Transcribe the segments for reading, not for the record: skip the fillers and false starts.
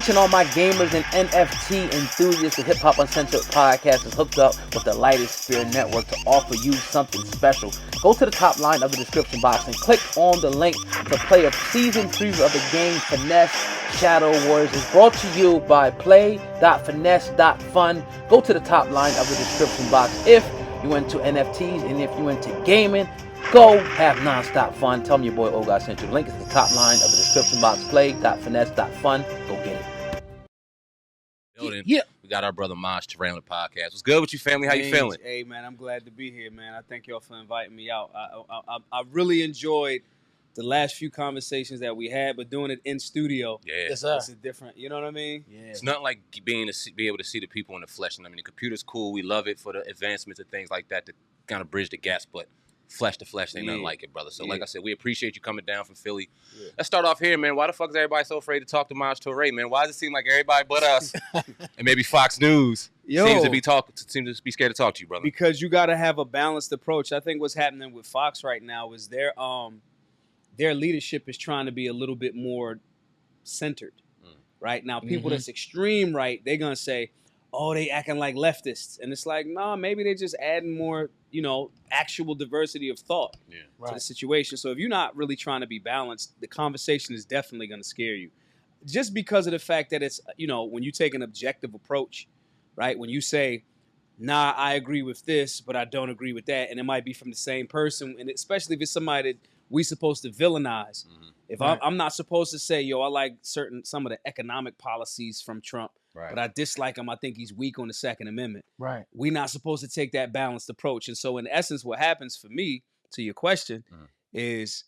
And all my gamers and NFT enthusiasts, the Hip Hop Uncensored podcast is hooked up with the Lightest Sphere Network to offer you something special. Go to the top line of the description box and click on the link to play a season preview of the game Finesse Shadow Warriors. Is brought to you by play.finesse.fun. Go to the top line of the description box if you into NFTs and if you into gaming. Go have nonstop fun. Tell me your boy Oga sent you. The link is at the top line of the description box. Play.finesse.fun. Go get it. Yeah. We got our brother Maj Toure on the podcast. What's good with you, family? How you feeling? Hey, man, I'm glad to be here, man. I thank y'all for inviting me out. I really enjoyed the last few conversations that we had, but doing it in studio, yes, it's a different, you know what I mean? Yeah. It's nothing like be able to see the people in the flesh. And I mean, the computer's cool. We love it for the advancements and things like that to kind of bridge the gaps, but flesh to flesh ain't nothing like it, brother. So like I said, we appreciate you coming down from Philly. Yeah. Let's start off here, man. Why the fuck is everybody so afraid to talk to Maj Toure, man? Why does it seem like everybody but us and maybe Fox News seems to be scared to talk to you, brother? Because you got to have a balanced approach. I think what's happening with Fox right now is their leadership is trying to be a little bit more centered. Right now, people that's extreme right, they're gonna say, "Oh, they acting like leftists," and it's like, nah, maybe they're just adding more, actual diversity of thought to the situation. So if you're not really trying to be balanced, the conversation is definitely going to scare you. Just because of the fact that it's, when you take an objective approach, right? When you say, nah, I agree with this, but I don't agree with that, and it might be from the same person, and especially if it's somebody that we supposed to villainize. If I'm not supposed to say, yo, I like some of the economic policies from Trump, but I dislike him. I think he's weak on the Second Amendment. Right. We're not supposed to take that balanced approach. And so in essence, what happens for me, to your question, is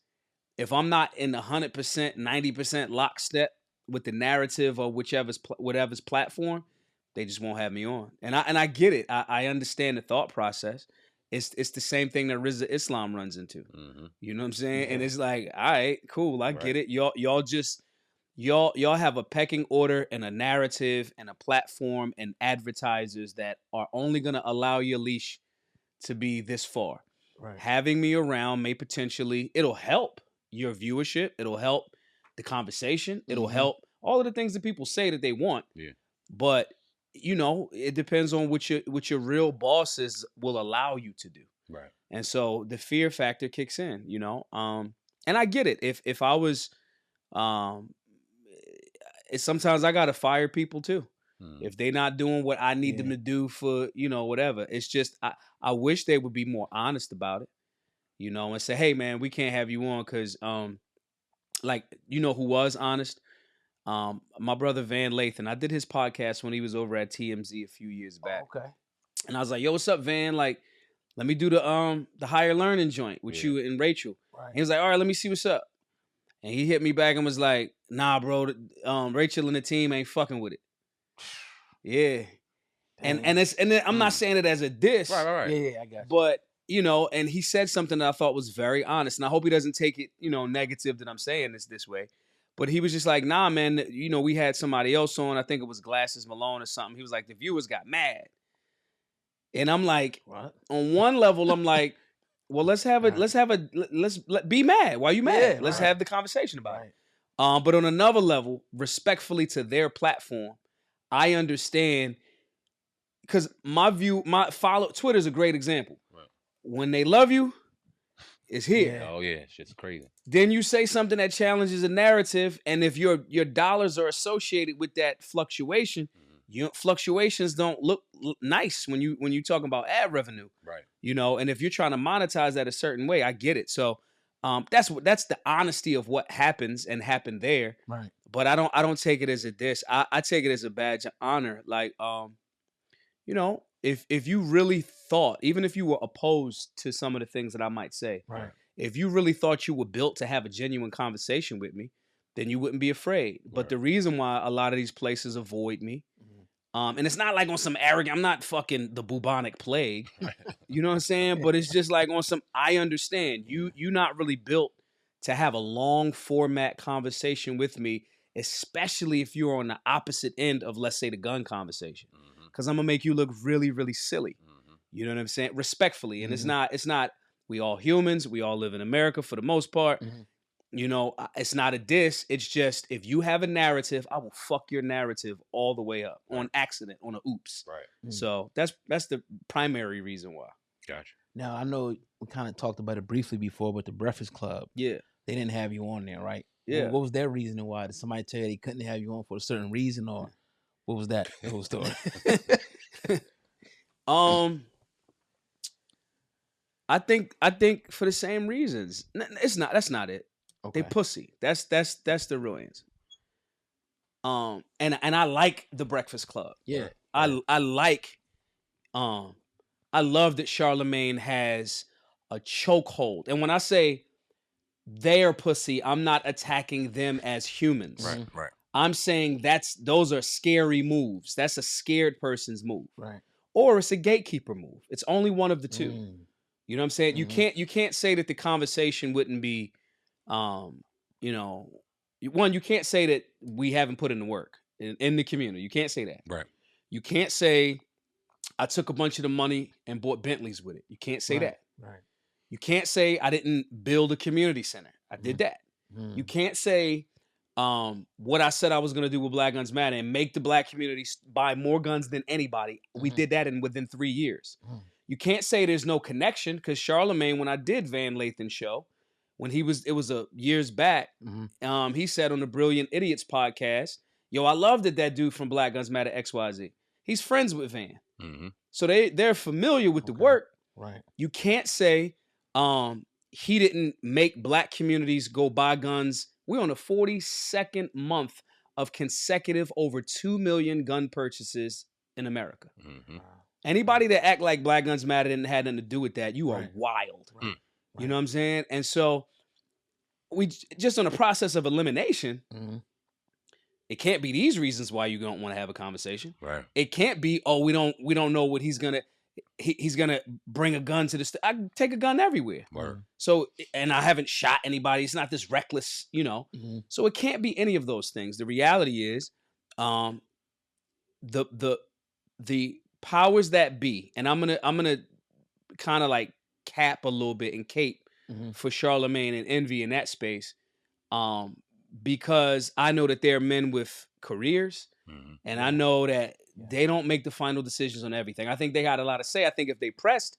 if I'm not in 100%, 90% lockstep with the narrative or whatever's platform, they just won't have me on. And I get it. I understand the thought process. It's the same thing that Rizza Islam runs into. You know what I'm saying? And it's like, all right, cool. I get it. Y'all have a pecking order and a narrative and a platform and advertisers that are only going to allow your leash to be this far. Right. Having me around may potentially, it'll help your viewership. It'll help the conversation. It'll help all of the things that people say that they want. Yeah. But, it depends on what your real bosses will allow you to do. Right. And so the fear factor kicks in, and I get it. If I was, sometimes I got to fire people too. If they're not doing what I need them to do for, whatever. It's just, I wish they would be more honest about it, and say, hey man, we can't have you on because, who was honest? My brother Van Lathan. I did his podcast when he was over at TMZ a few years back. Okay. And I was like, yo, what's up, Van? Like, let me do the higher learning joint with you and Rachel. Right. And he was like, all right, let me see what's up. And he hit me back and was like, nah, bro, Rachel and the team ain't fucking with it. Yeah. And I'm not saying it as a diss. Right. Yeah, I got you. But, and he said something that I thought was very honest. And I hope he doesn't take it, negative that I'm saying this way. But he was just like, nah, man, we had somebody else on. I think it was Glasses Malone or something. He was like, the viewers got mad. And I'm like, what? On one level, I'm like, well, let's be mad. Why are you mad? Let's have the conversation about it. But on another level, respectfully to their platform, I understand because Twitter's a great example. Right. When they love you, it's here. Yeah. Oh yeah, shit's crazy. Then you say something that challenges a narrative, and if your dollars are associated with that fluctuation, fluctuations don't look nice when you talking about ad revenue. Right. And if you're trying to monetize that a certain way, I get it. So that's the honesty of what happens and happened there. Right. But I don't take it as a diss. I take it as a badge of honor. Like if you really thought, even if you were opposed to some of the things that I might say, right. If you really thought you were built to have a genuine conversation with me, then you wouldn't be afraid. Right. But the reason why a lot of these places avoid me, and it's not like on some arrogant, I'm not fucking the bubonic plague, you know what I'm saying? But it's just like on some, I understand, you're not really built to have a long format conversation with me, especially if you're on the opposite end of, let's say, the gun conversation. Because I'm going to make you look really, really silly. You know what I'm saying? Respectfully. And it's not, we all humans. We all live in America for the most part. it's not a diss. It's just, if you have a narrative, I will fuck your narrative all the way up on accident, on a oops. Right. So that's the primary reason why. Gotcha. Now, I know we kind of talked about it briefly before, but the Breakfast Club, Yeah. they didn't have you on there, right? Yeah. What was their reasoning why? Did somebody tell you they couldn't have you on for a certain reason, or what was that whole story? I think for the same reasons. That's not it. Okay. They pussy. That's the real answer. And I like the Breakfast Club. Yeah. I like I love that Charlemagne has a chokehold. And when I say they are pussy, I'm not attacking them as humans. Right. I'm saying those are scary moves. That's a scared person's move. Right. Or it's a gatekeeper move. It's only one of the two. You know what I'm saying? Mm-hmm. You can't say that the conversation wouldn't be you can't say that we haven't put in the work in the community. You can't say that. Right. You can't say I took a bunch of the money and bought Bentleys with it. You can't say that. Right. You can't say I didn't build a community center. I did that. You can't say what I said I was going to do with Black Guns Matter and make the black community buy more guns than anybody. We did that within 3 years. You can't say there's no connection, because Charlemagne, when I did Van Lathan's show, when it was years back, he said on the Brilliant Idiots podcast, yo, I love that dude from Black Guns Matter XYZ. He's friends with Van. So they're familiar with the work. Right. You can't say he didn't make black communities go buy guns. We're on the 42nd month of consecutive over 2 million gun purchases in America. Anybody that act like Black Guns Matter didn't have nothing to do with that, you are wild. You know what I'm saying? And so we just on the process of elimination, it can't be these reasons why you don't want to have a conversation. Right. It can't be, we don't know what he's gonna bring a gun to the I take a gun everywhere. Word. So, and I haven't shot anybody. It's not this reckless, So it can't be any of those things. The reality is, the powers that be, and I'm gonna kind of like cap a little bit and cape for Charlemagne and Envy in that space, because I know that they're men with careers, and I know that they don't make the final decisions on everything. I think they had a lot to say. I think if they pressed,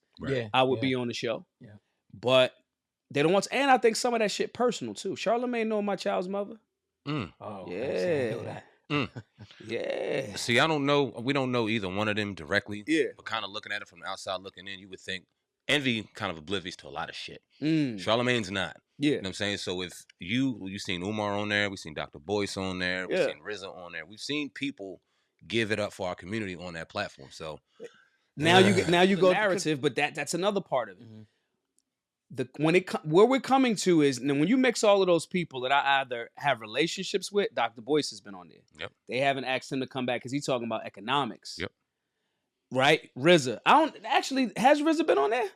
I would be on the show. Yeah. But they don't want to, and I think some of that shit personal too. Charlemagne know my child's mother. Oh, yeah. Yeah. See, I don't know. We don't know either one of them directly. Yeah. But kind of looking at it from the outside looking in, you would think Envy kind of oblivious to a lot of shit. Charlemagne's not. Yeah. You know what I'm saying? So if you've seen Umar on there, we've seen Dr. Boyce on there, we've seen RZA on there. We've seen people give it up for our community on that platform. So now you go narrative, but that's another part of it. Where we're coming to is, and when you mix all of those people that I either have relationships with, Dr. Boyce has been on there. Yep. They haven't asked him to come back because he's talking about economics. Yep. Right? RZA. Has RZA been on there?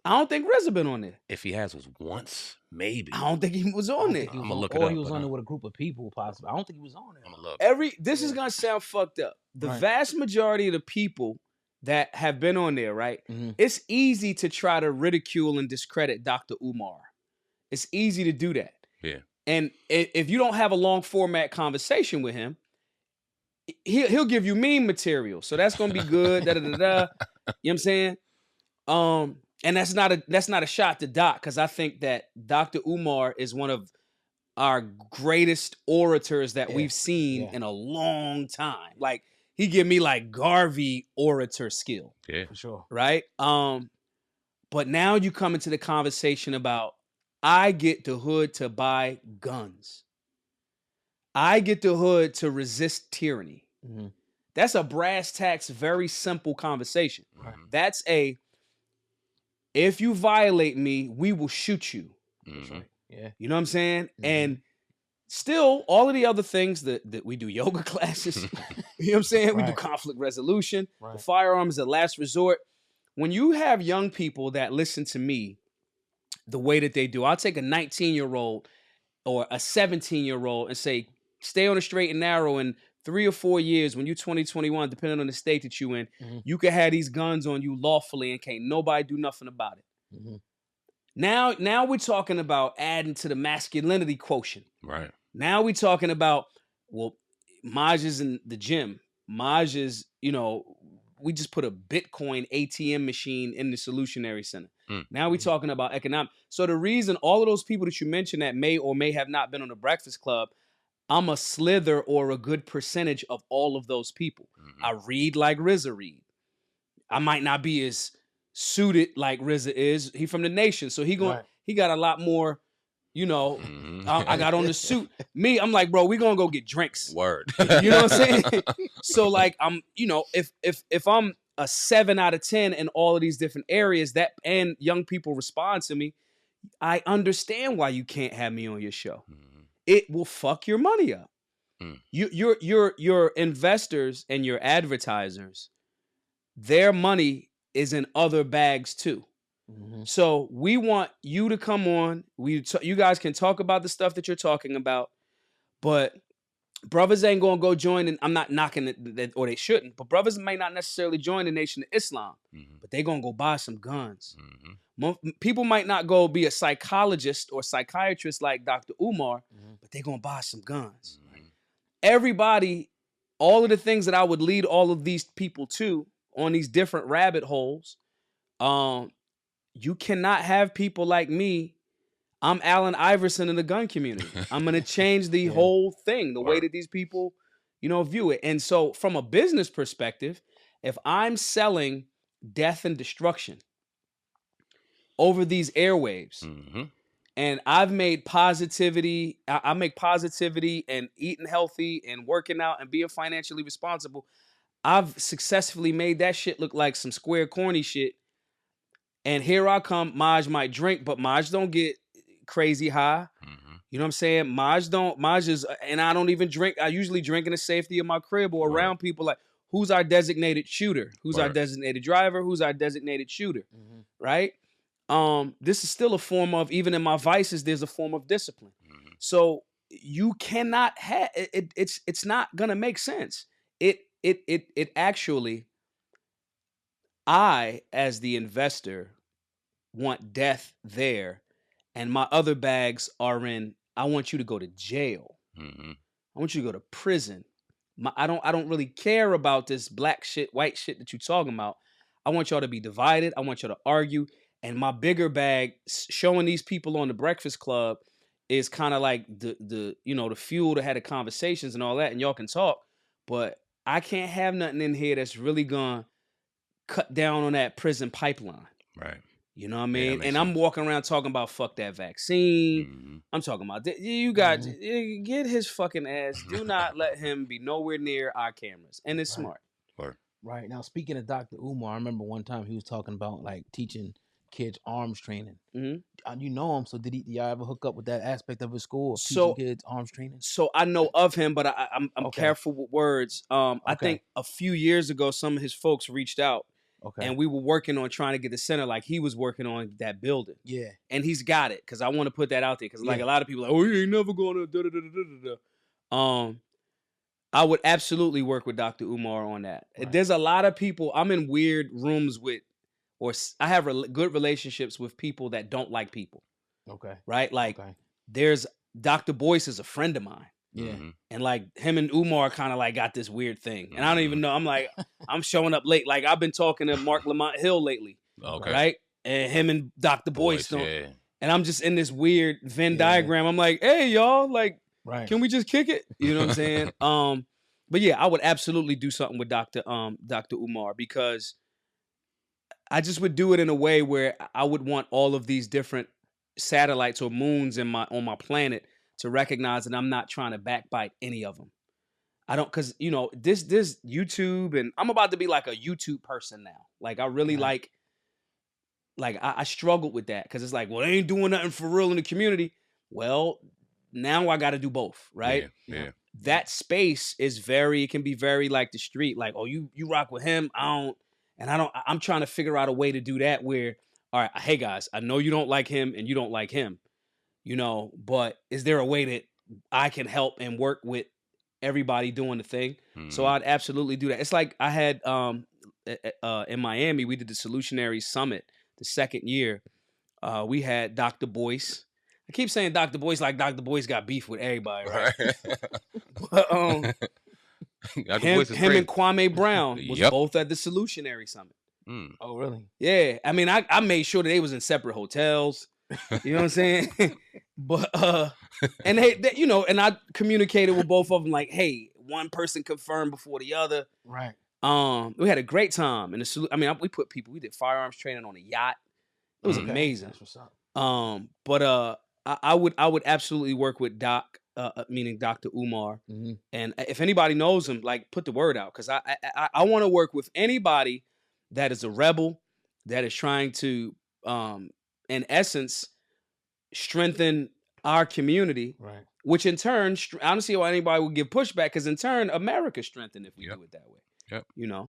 I don't think RZA been on there. If he was once, maybe. I don't think he was on there. I'm gonna look it up. Or he was on there with a group of people, possibly. I don't think he was on there. I'm gonna look. This is gonna sound fucked up. The vast majority of the people that have been on there, right? It's easy to try to ridicule and discredit Dr. Umar. It's easy to do that. Yeah. And if you don't have a long format conversation with him, he'll give you meme material. So that's gonna be good. You know what I'm saying? And that's not a shot to Doc, because I think that Dr. Umar is one of our greatest orators that we've seen in a long time. Like, he give me like Garvey orator skill. Yeah. For sure. Right? But now you come into the conversation about, I get the hood to buy guns. I get the hood to resist tyranny. That's a brass tacks, very simple conversation. That's if you violate me, we will shoot you. Yeah. You know what I'm saying? And still, all of the other things that we do, yoga classes, you know what I'm saying? We do conflict resolution. The firearms at last resort. When you have young people that listen to me the way that they do, I'll take a 19-year-old or a 17-year-old and say, stay on the straight and narrow, and 3 or 4 years, when you're 20, 21, depending on the state that you in, you can have these guns on you lawfully and can't nobody do nothing about it. Now we're talking about adding to the masculinity quotient. Right. Now we're talking about, well, Maj is in the gym. Maj is, we just put a Bitcoin ATM machine in the Solutionary Center. Now we're talking about economic. So the reason all of those people that you mentioned that may or may have not been on the Breakfast Club, I'm a slither or a good percentage of all of those people. I read like RZA read. I might not be as suited like RZA is. He from the nation, so he got a lot more. I got on the suit. Me, I'm like, bro, we gonna go get drinks. Word. You know what I'm saying? So like, I'm, if I'm a 7 out of 10 in all of these different areas, that and young people respond to me, I understand why you can't have me on your show. It will fuck your money up. Your investors and your advertisers, their money is in other bags too. So we want you to come on. You guys can talk about the stuff that you're talking about, but brothers ain't gonna go join. And I'm not knocking it, or they shouldn't. But brothers may not necessarily join the Nation of Islam, but they gonna go buy some guns. People might not go be a psychologist or psychiatrist like Dr. Umar, but they gonna buy some guns. Everybody, all of the things that I would lead all of these people to on these different rabbit holes, you cannot have people like me. I'm Allen Iverson in the gun community. I'm going to change the whole thing, the way that these people, view it. And so from a business perspective, if I'm selling death and destruction over these airwaves, and I've made positivity, I make positivity and eating healthy and working out and being financially responsible, I've successfully made that shit look like some square corny shit. And here I come. Maj might drink, but Maj don't get crazy high. You know what I'm saying? Maj is, and I don't even drink. I usually drink in the safety of my crib or around people. Like, who's our designated shooter? Who's our designated driver? Who's our designated shooter? Right? This is still a form of, even in my vices, there's a form of discipline. So you cannot have it. It's not gonna make sense. It actually, I, as the investor, want death there, and my other bags are in, I want you to go to jail. I want you to go to prison. I don't really care about this black shit, white shit that you're talking about. I want y'all to be divided. I want y'all to argue. And my bigger bag, showing these people on the Breakfast Club, is kind of like the fuel to have the conversations and all that, and y'all can talk, but I can't have nothing in here that's really gonna cut down on that prison pipeline. Right. You know what I mean? And I'm walking around talking about fuck that vaccine. I'm talking about you got get his fucking ass. Do not let him be nowhere near our cameras. And it's smart. Right. Now, speaking of Dr. Umar, I remember one time he was talking about like teaching kids arms training. You know him, so did y'all ever hook up with that aspect of his school of teaching kids arms training? So I know of him, but I'm careful with words. I think a few years ago, some of his folks reached out. And we were working on trying to get the center, like he was working on that building. Yeah. And he's got it, because I want to put that out there, because like a lot of people are like, oh, he ain't never going to da-da-da-da-da-da. I would absolutely work with Dr. Umar on that. Right. There's a lot of people, I'm in weird rooms with, or I have good relationships with people that don't like people. Right? Like, there's Dr. Boyce is a friend of mine. Yeah. And like him and Umar kind of like got this weird thing. And I don't even know. I'm like, I'm showing up late. Like, I've been talking to Mark Lamont Hill lately. Right? And him and Dr. Boyce don't. Yeah. And I'm just in this weird Venn diagram. I'm like, hey, y'all, like, can we just kick it? You know what I'm saying? But yeah, I would absolutely do something with Dr. Umar, because I just would do it in a way where I would want all of these different satellites or moons on my planet to recognize that I'm not trying to backbite any of them. I don't, because, this YouTube, and I'm about to be like a YouTube person now. Like, I really like I struggled with that, because it's like, well, they ain't doing nothing for real in the community. Well, now I got to do both, right? Yeah. That space is it can be very like the street. Like, oh, you rock with him, I'm trying to figure out a way to do that where, all right, hey guys, I know you don't like him and you don't like him. But is there a way that I can help and work with everybody doing the thing? So I'd absolutely do that. It's like I had in Miami, we did the Solutionary Summit the second year. We had Dr. Boyce. I keep saying Dr. Boyce like Dr. Boyce got beef with everybody, right? But, him and Kwame Brown was both at the Solutionary Summit. Oh, really? Yeah. I mean, I made sure that they was in separate hotels. You know what I'm saying? But and they, you know, and I communicated with both of them like, hey, one person confirmed before the other. Right. We had a great time. And we did firearms training on a yacht. It was amazing. That's what's up. But I would absolutely work with Doc, meaning Dr. Umar. Mm-hmm. And if anybody knows him, like put the word out, because I want to work with anybody that is a rebel, that is trying to, in essence, strengthen our community. Right. Which in turn, I don't see why anybody would give pushback, because in turn, America's strengthened if we do it that way. Yep. You know.